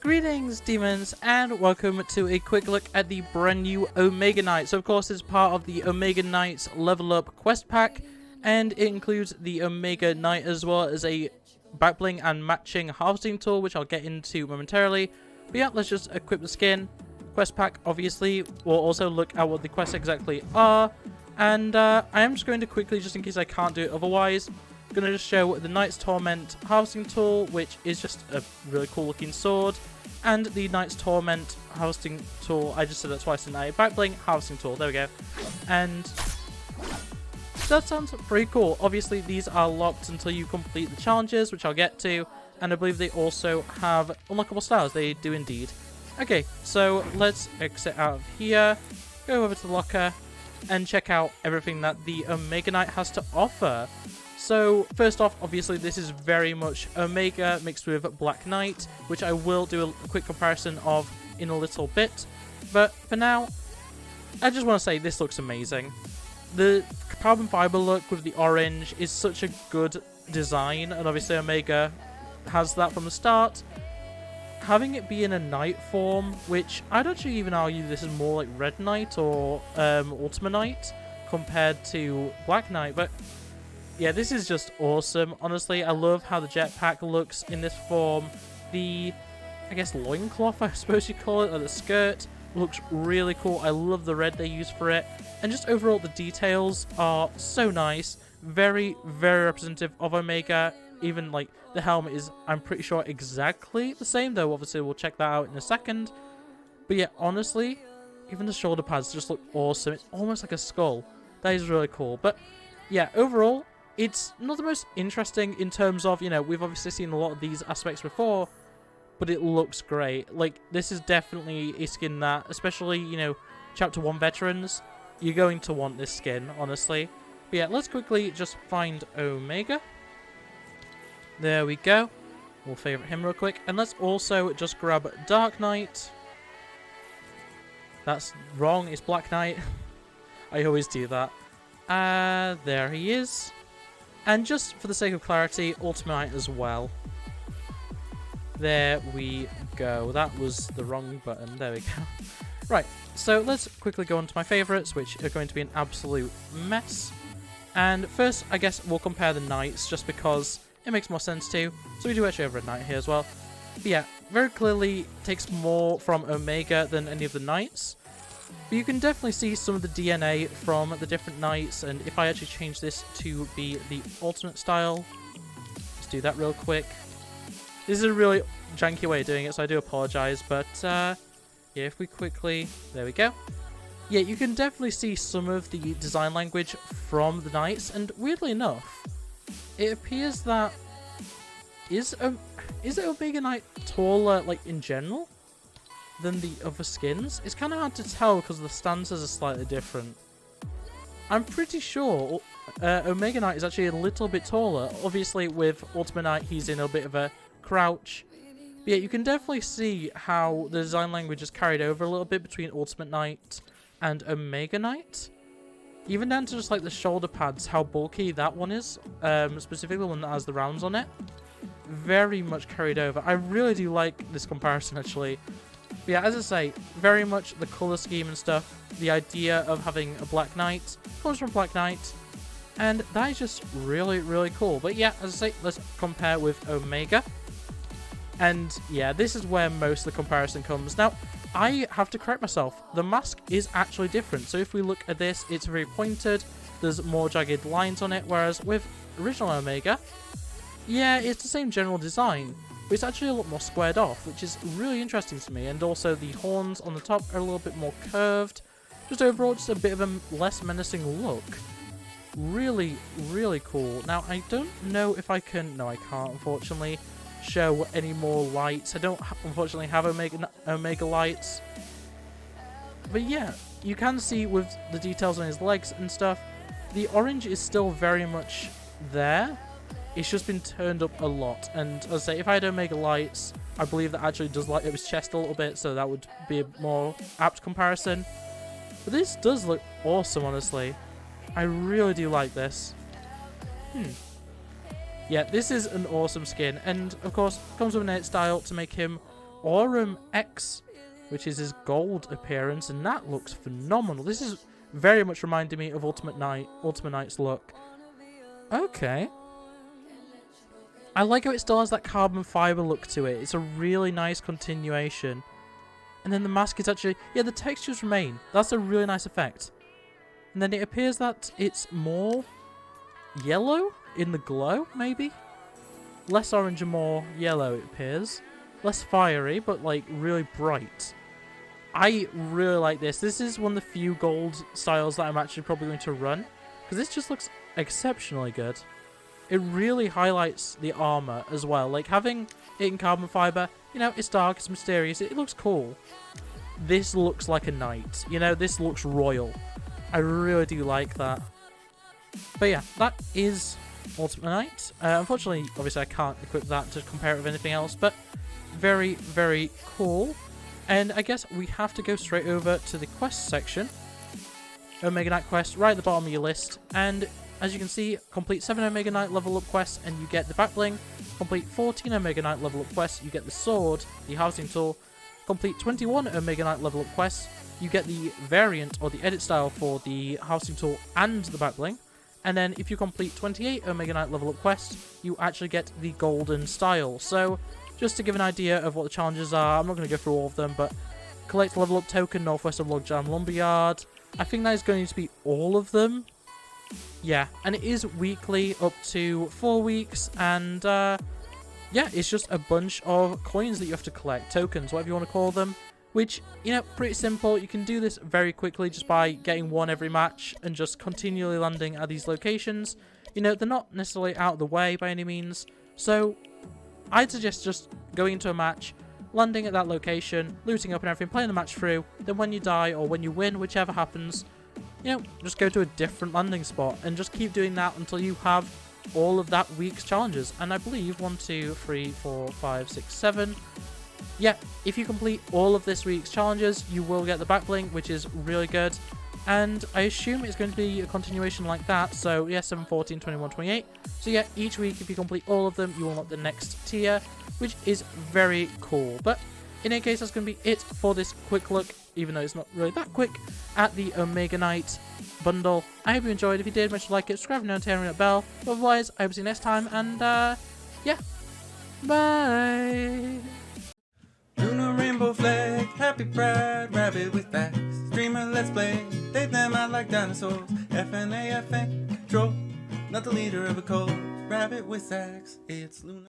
Greetings, demons, and welcome to a quick look at the brand new Omega Knight. So, of course, it's part of the Omega Knight's Level Up quest pack, and it includes the Omega Knight as well as a backbling and matching harvesting tool, which I'll get into momentarily. But yeah, let's just equip the skin. Quest pack, obviously. We'll also look at what the quests exactly are, and I am just going to quickly, just in case I can't do it otherwise, going to just show the Knight's Torment harvesting tool, which is just a really cool looking sword, and the Knight's Torment harvesting tool. I just said that twice in a backbling harvesting tool. There we go. And that sounds pretty cool. Obviously, these are locked until you complete the challenges, which I'll get to, and I believe they also have unlockable styles. They do indeed. Okay, so let's exit out of here, go over to the locker, and check out everything that the Omega Knight has to offer. So, first off, obviously, this is very much Omega mixed with Black Knight, which I will do a quick comparison of in a little bit. But for now, I just want to say this looks amazing. The carbon fiber look with the orange is such a good design, and obviously Omega has that from the start. Having it be in a Knight form, which I'd actually even argue this is more like Red Knight or Ultimate Knight compared to Black Knight, but yeah, this is just awesome. Honestly, I love how the jetpack looks in this form. The, I guess, loincloth, I suppose you call it, or the skirt, looks really cool. I love the red they use for it. And just overall, the details are so nice. Very, very representative of Omega. Even, like, the helmet is, I'm pretty sure, exactly the same, though obviously we'll check that out in a second. But yeah, honestly, even the shoulder pads just look awesome. It's almost like a skull. That is really cool. But yeah, overall, it's not the most interesting in terms of, you know, we've obviously seen a lot of these aspects before, but it looks great. Like, this is definitely a skin that, especially, you know, Chapter 1 veterans, you're going to want this skin, honestly. But yeah, let's quickly just find Omega. There we go. We'll favourite him real quick. And let's also just grab Dark Knight. That's wrong, it's Black Knight. I always do that. There he is. And just for the sake of clarity, Ultimate Knight as well. There we go. That was the wrong button. There we go. Right, so let's quickly go on to my favourites, which are going to be an absolute mess. And first, I guess we'll compare the Knights, just because it makes more sense to. So we do actually have Red Knight here as well. But yeah, very clearly takes more from Omega than any of the Knights. But you can definitely see some of the DNA from the different Knights, and if I actually change this to be the alternate style, let's do that real quick. This is a really janky way of doing it, so I do apologise, but yeah, if we quickly, there we go. Yeah, you can definitely see some of the design language from the Knights, and weirdly enough, it appears that is it Omega Knight taller, like, in general than the other skins? It's kind of hard to tell because the stances are slightly different. I'm pretty sure Omega Knight is actually a little bit taller. Obviously, with Ultimate Knight, he's in a bit of a crouch. But yeah, you can definitely see how the design language is carried over a little bit between Ultimate Knight and Omega Knight. Even down to just like the shoulder pads, how bulky that one is. Specifically the one that has the rounds on it. Very much carried over. I really do like this comparison, actually. But yeah, as I say, very much the colour scheme and stuff, the idea of having a Black Knight comes from Black Knight, and that is just really, really cool. But yeah, as I say, let's compare with Omega. And yeah, this is where most of the comparison comes. Now, I have to correct myself. The mask is actually different. So if we look at this, it's very pointed. There's more jagged lines on it, whereas with original Omega, yeah, it's the same general design, but it's actually a lot more squared off, which is really interesting to me. And also the horns on the top are a little bit more curved. Just overall, just a bit of a less menacing look. Really, really cool. Now, I don't know if I can... No, I can't, unfortunately, show any more lights. I don't, unfortunately, have Omega lights. But yeah, you can see with the details on his legs and stuff, the orange is still very much there. It's just been turned up a lot, and as I say, if I had Omega lights, I believe that actually does light up his chest a little bit, so that would be a more apt comparison. But this does look awesome, honestly. I really do like this. Yeah, this is an awesome skin, and of course, comes with an edit style to make him Aurum X, which is his gold appearance, and that looks phenomenal. This is very much reminding me of Ultimate Knight's look. Okay. I like how it still has that carbon fiber look to it. It's a really nice continuation. And then the mask is actually... yeah, the textures remain. That's a really nice effect. And then it appears that it's more yellow in the glow, maybe? Less orange and more yellow, it appears. Less fiery, but like really bright. I really like this. This is one of the few gold styles that I'm actually probably going to run. Because this just looks exceptionally good. It really highlights the armor as well. Like having it in carbon fiber, you know, it's dark, it's mysterious, it looks cool. This looks like a knight. You know, this looks royal. I really do like that. But yeah, that is Ultimate Knight. Unfortunately, obviously I can't equip that to compare it with anything else, but very, very cool. And I guess we have to go straight over to the quest section. Omega Knight quest, right at the bottom of your list. And as you can see, complete 7 Omega Knight level up quests and you get the back bling. Complete 14 Omega Knight level up quests, you get the sword, the housing tool. Complete 21 Omega Knight level up quests, you get the variant or the edit style for the housing tool and the back bling. And then if you complete 28 Omega Knight level up quests, you actually get the golden style. So just to give an idea of what the challenges are, I'm not going to go through all of them, but collect level up token northwest of Logjam Lumberyard. I think that is going to be all of them. Yeah, and it is weekly up to 4 weeks, and yeah, it's just a bunch of coins that you have to collect, tokens, whatever you want to call them, which, you know, pretty simple. You can do this very quickly just by getting one every match and just continually landing at these locations. You know, they're not necessarily out of the way by any means, so I'd suggest just going into a match, landing at that location, looting up and everything, playing the match through, then when you die or when you win, whichever happens, you know, just go to a different landing spot and just keep doing that until you have all of that week's challenges. And I believe 1, 2, 3, 4, 5, 6, 7. Yeah, if you complete all of this week's challenges, you will get the back bling, which is really good. And I assume it's going to be a continuation like that. So yeah, 7, 14, 21, 28. So yeah, each week, if you complete all of them, you will unlock the next tier, which is very cool. But in any case, that's going to be it for this quick look, even though it's not really that quick, at the Omega Knight bundle. I hope you enjoyed. If you did, make sure to like it, subscribe if you're not, and ring that bell. But otherwise, I hope to see you next time, and yeah, bye! Lunar rainbow flag, happy pride, rabbit with facts. Streamer, let's play, take them out like dinosaurs. FNAFN, troll, not the leader of a cult. Rabbit with sax, it's Lunar.